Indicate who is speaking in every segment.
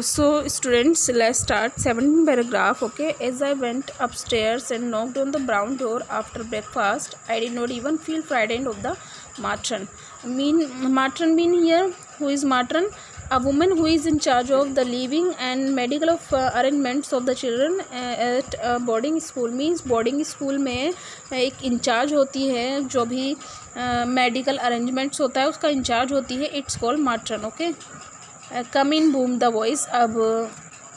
Speaker 1: So students, let's start 17th paragraph. Okay, as I went upstairs and knocked on the brown door after breakfast, I did not even feel frightened of the matron. Matron mean here, who is matron? A woman who is in charge of the living and medical of arrangements of the children at a boarding school. Means boarding school में एक in charge होती है, जो भी medical arrangements होता है उसका in charge होती है. It's called matron. Okay, come in boom the voice. अब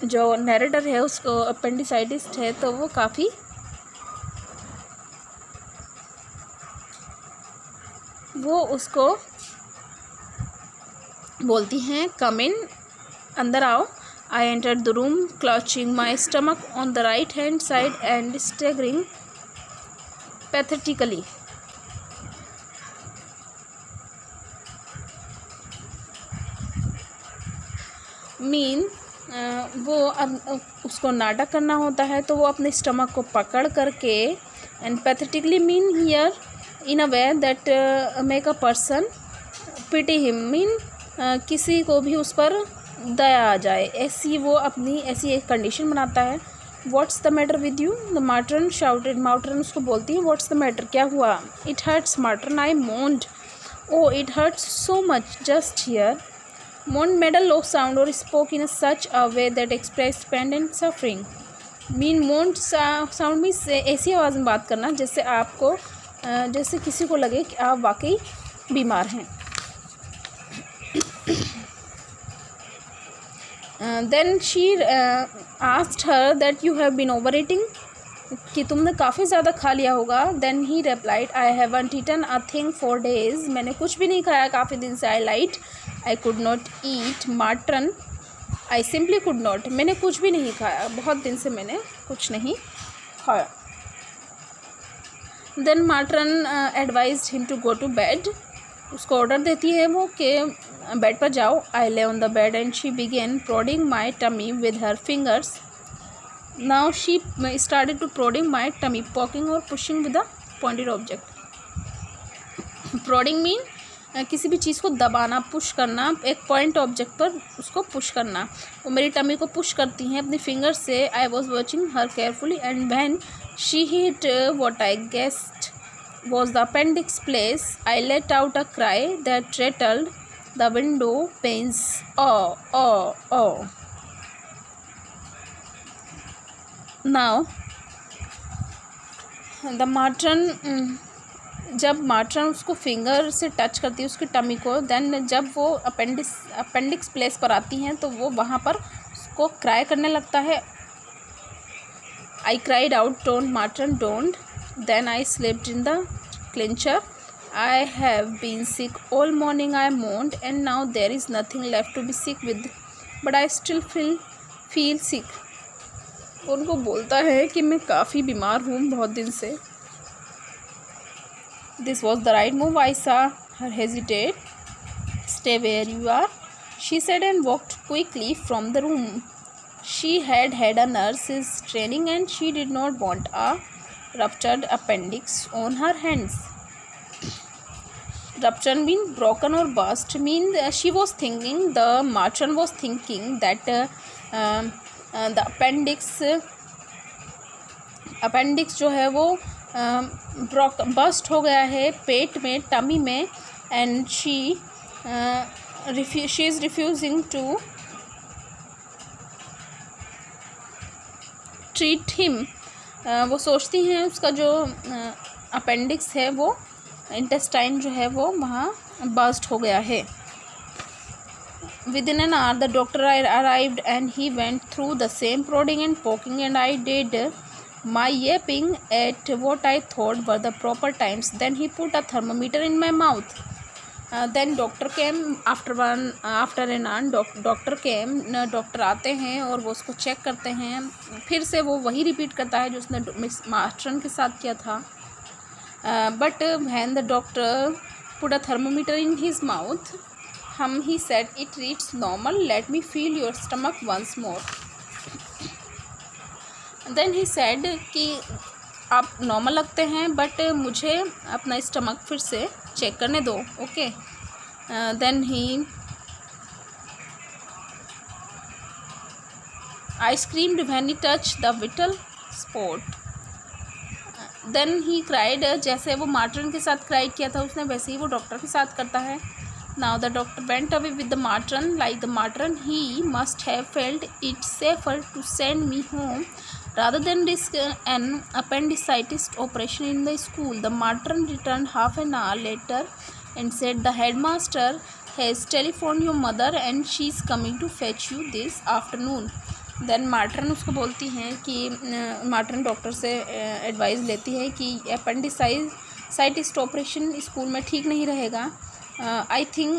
Speaker 1: जो नरेटर है उसको अपेंडिसाइटिस है, तो वो काफ़ी उसको बोलती हैं कम इन, अंदर आओ. I entered the room clutching my stomach on the right hand side and staggering pathetically. Mean वो अब उसको नाटक करना होता है, तो वो अपने स्टमक को पकड़ करके, and pathetically mean here in a way that make a person pity him. Mean किसी को भी उस पर दया आ जाए, ऐसी वो अपनी ऐसी एक कंडीशन बनाता है. What's the matter with you, the matron shouted. Matron उसको बोलती है व्हाट्स द मैटर, क्या हुआ. It hurts matron, I moaned. Oh it hurts so much, just here. Moaned made a low sound or spoke in such a way that expressed pain and suffering. Mean moaned sound means ऐसी आवाज़ में बात करना जैसे आपको जैसे किसी को लगे कि आप वाकई बीमार हैं. Then she asked her that you have been overeating, कि तुमने काफ़ी ज़्यादा खा लिया होगा. Then he replied, I haven't eaten a thing for days. मैंने कुछ भी नहीं खाया काफ़ी दिन से. I lied. I could not eat matron. I simply could not. मैंने कुछ भी नहीं खाया, बहुत दिन से मैंने कुछ नहीं खाया. Then matron advised him to go to bed. उसको ऑर्डर देती है वो कि बेड पर जाओ. I lay on the bed and she began prodding my tummy with her fingers. Now she started to prodding my tummy, poking or pushing with a pointed object. Prodding mean किसी भी चीज़ को दबाना, push करना, एक point object पर उसको push करना. वो मेरी टमी को पुश करती हैं अपनी फिंगर से. I was watching her carefully and when she hit what I guessed was the appendix place, I let out a cry that rattled the window panes. Oh, oh, oh. Now, the matron, जब माट्रन उसको finger से touch करती है उसकी tummy को, then जब वो appendix place पर आती हैं तो वो वहाँ पर उसको क्राई करने लगता है. I cried out, don't matron don't. Then I slipped in the clincher. I have been sick all morning, I moaned, and now there is nothing left to be sick with, but I still feel sick. उनको बोलता है कि मैं काफ़ी बीमार हूँ बहुत दिन से. This was the right move. I saw her hesitate. Stay where you are, she said, and walked quickly from the room. She had had a nurse's training and she did not want a ruptured appendix on her hands. Rupture mean broken or burst. Mean she was thinking, the matron was thinking that the appendix जो है वो bast हो गया है पेट में, tummy में. And she is refusing to treat him. वो सोचती हैं उसका जो अपेंडिक्स है वो इंटेस्टाइन जो है वो वहाँ बस्ट हो गया है. Within an hour the doctor arrived and he went through the same prodding and poking, and I did my yapping at what I thought were the proper times. Then he put a thermometer in my mouth. Then doctor came after an hour. Doctor came, doctor आते हैं और वो उसको check करते हैं. फिर से वो वही रिपीट करता है जो उसने मास्टरन के साथ किया था. But when the doctor put a thermometer in his mouth, he said, it reads normal, let me feel your stomach once more. Then he said कि आप नॉर्मल लगते हैं बट मुझे अपना स्टमक फिर से चेक करने दो. Okay. Then he I screamed when he touched the vital spot. Then he cried. जैसे वो matron के साथ cry किया था उसने, वैसे ही वो डॉक्टर के साथ करता है. Now the doctor went away with the matron. Like the matron, he must have felt it safer to send me home rather than risk an appendicitis operation in the school. The matron returned half an hour later and said, "The headmaster has telephoned your mother and she is coming to fetch you this afternoon." Then matron उसको बोलती हैं कि माट्रन doctor से advice लेती है कि appendicitis operation school में ठीक नहीं रहेगा. I think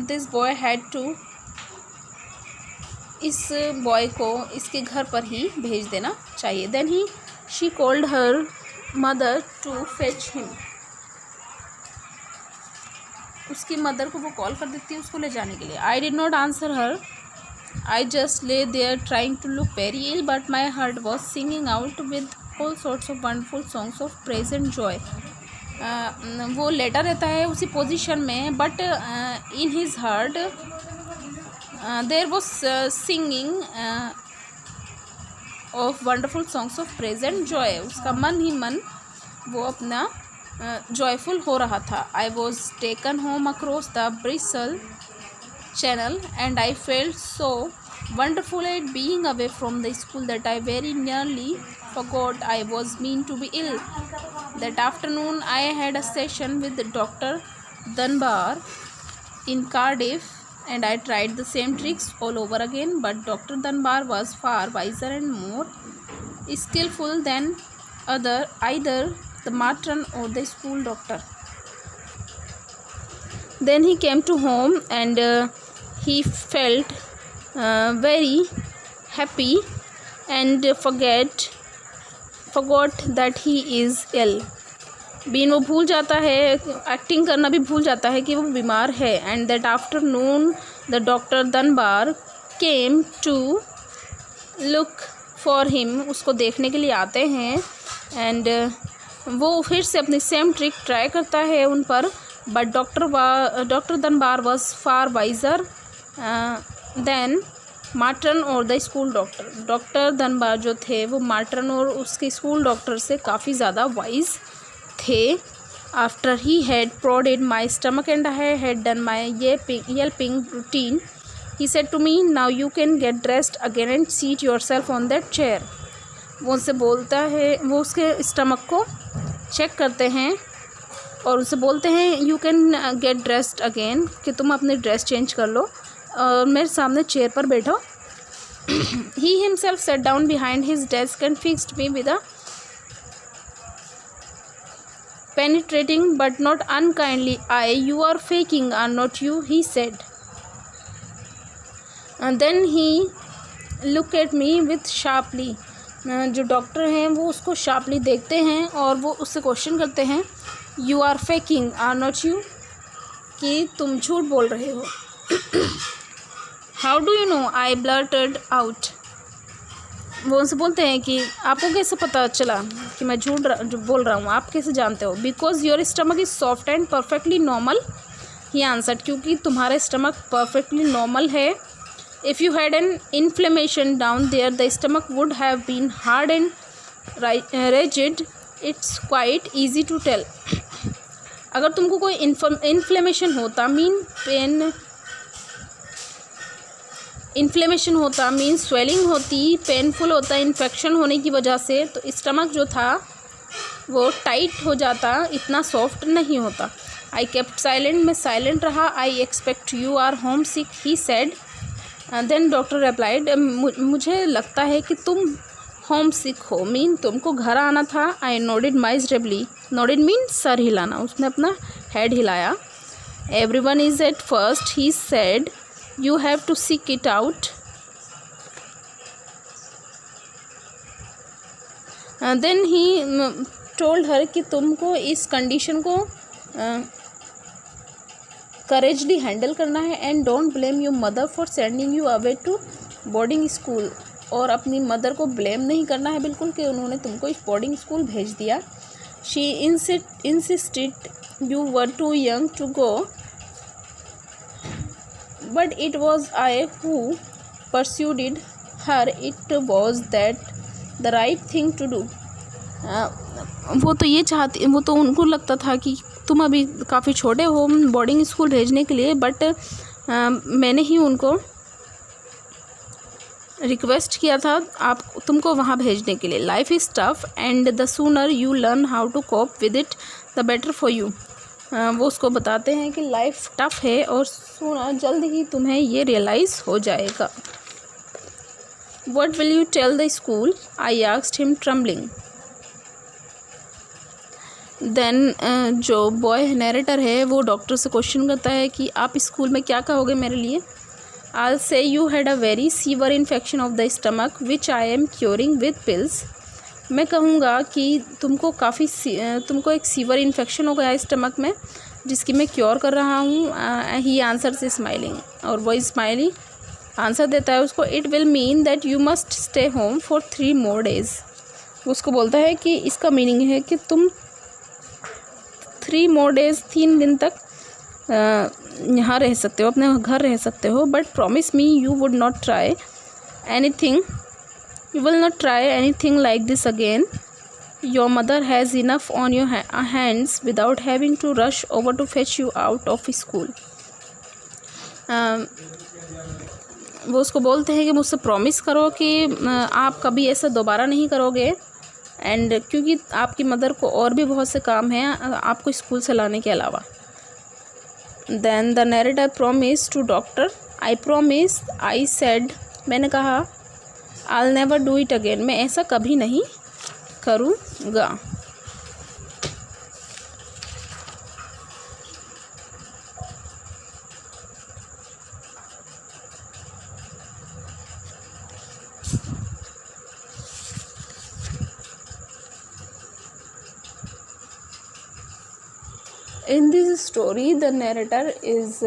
Speaker 1: this boy had to, इस बॉय को इसके घर पर ही भेज देना चाहिए. Then she called her mother to fetch him. उसकी मदर को वो कॉल कर देती है उसको ले जाने के लिए. I did not answer her. I just lay there trying to look very ill, but my heart was singing out with all sorts of wonderful songs of praise and joy. वो लेटा रहता है उसी पोजीशन में, but in his heart there was singing of wonderful songs of praise and joy. उसका मन ही मन वो अपना जॉयफुल हो रहा था. I was taken home across the bristle channel and I felt so wonderful at being away from the school that I very nearly forgot I was mean to be ill. That afternoon I had a session with Dr. Dunbar in Cardiff and I tried the same tricks all over again, but Dr. Dunbar was far wiser and more skillful than either the matron or the school doctor. Then he came to home and he felt very happy and forgot that he is ill. बीन वो भूल जाता है, acting करना भी भूल जाता है कि वो बीमार है. And that afternoon the doctor Dunbar came to look for him. उसको देखने के लिए आते हैं एंड वो फिर से अपनी सेम ट्रिक ट्राई करता है उन पर, but doctor Dunbar was far wiser than matron और the school doctor. Doctor Dunbar जो थे वो माट्रन और उसके स्कूल डॉक्टर से काफ़ी ज़्यादा वाइज थे. After he had prodded my stomach and I had done my yelping routine, he said to me, now you can get dressed again and seat yourself on that chair. वो उनसे बोलता है, वो उसके स्टमक को check करते हैं और उसे बोलते हैं you can get dressed again, कि तुम अपनी ड्रेस चेंज कर लो और मेरे सामने चेयर पर बैठो. He himself set down behind his desk and fixed me with a penetrating but not unkindly eye. You are faking, are not you? He said. And then he looked at me with sharply. जो doctor हैं वो उसको sharply देखते हैं और वो उससे question करते हैं, you are faking are not you, कि तुम झूठ बोल रहे हो. How do you know, I blurted out. वो उनसे बोलते हैं कि आपको कैसे पता चला कि मैं झूठ बोल रहा हूँ, आप कैसे जानते हो. Because your stomach is soft and perfectly normal, he answered, क्योंकि तुम्हारा स्टमक परफेक्टली नॉर्मल है. If you had an inflammation down there the stomach would have been hard and rigid. It's quite easy to tell. अगर तुमको कोई inflammation होता inflammation होता mean swelling होती, painful होता इन्फेक्शन होने की वजह से, तो स्टमक जो था वो टाइट हो जाता, इतना सॉफ्ट नहीं होता. आई केप्ट साइलेंट, मैं साइलेंट रहा. I expect you are homesick, he said. Then doctor replied, मुझे लगता है कि तुम होम सिक हो, मीन तुमको घर आना था. आई नोडिड माइजरेबली. नोडिड मीन सर हिलाना, उसने अपना हेड हिलाया. Everyone is at first, he said, you have to seek it out. Then he told her कि तुमको इस कंडीशन को करेजली हैंडल करना है. And don't blame your mother for sending you away to boarding school. और अपनी mother को blame नहीं करना है बिल्कुल कि उन्होंने तुमको इस बोर्डिंग स्कूल भेज दिया. She insisted you were too young to go, but it was I who persuaded her it was that the right thing to do. वो तो उनको लगता था कि तुम अभी काफ़ी छोटे हो बोर्डिंग स्कूल भेजने के लिए, बट मैंने ही उनको रिक्वेस्ट किया था तुमको वहाँ भेजने के लिए. Life is tough and the sooner you learn how to cope with it the better for you. वो उसको बताते हैं कि लाइफ टफ है और जल्द ही तुम्हें ये रियलाइज़ हो जाएगा. What will you tell the school? I asked him trembling. Then जो बॉय नरेटर है वो डॉक्टर से क्वेश्चन करता है कि आप स्कूल में क्या कहोगे मेरे लिए. I'll say you had a very severe infection of the stomach which I am curing with pills. मैं कहूँगा कि तुमको एक सीवर इन्फेक्शन हो गया स्टमक में जिसकी मैं क्योर कर रहा हूँ. ही आंसर्स स्माइलिंग, और वो स्माइली आंसर देता है उसको. It will mean that you must stay home for 3 more days. उसको बोलता है कि इसका मीनिंग है कि तुम 3 more days 3 दिन तक यहाँ रह सकते हो, अपने घर रह सकते हो. But promise me you would not try anything, you will not try anything like this again. Your mother has enough on your hands without having to rush over to fetch you out of school. वो उसको बोलते हैं कि मुझसे promise करो कि आप कभी ऐसा दोबारा नहीं करोगे, एंड क्योंकि आपकी मदर को और भी बहुत से काम हैं आपको स्कूल से लाने के अलावा. Then the narrator promise to doctor. I promise, I said, मैंने कहा, I'll never do it again, मैं ऐसा कभी नहीं करूँगा. In this story, the narrator is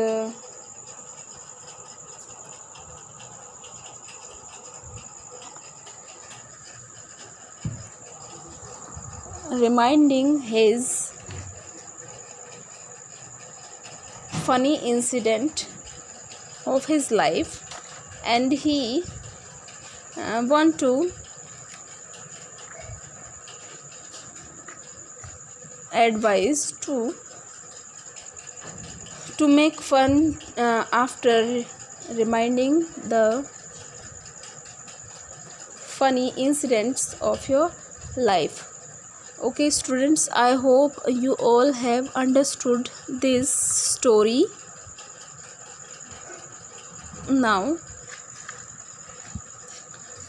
Speaker 1: reminding his funny incident of his life, and he want to advise to make fun after reminding the funny incidents of your life. Okay students, I hope you all have understood this story. Now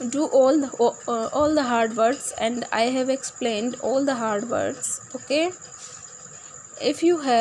Speaker 1: do all the hard words, and I have explained all the hard words. Okay, if you have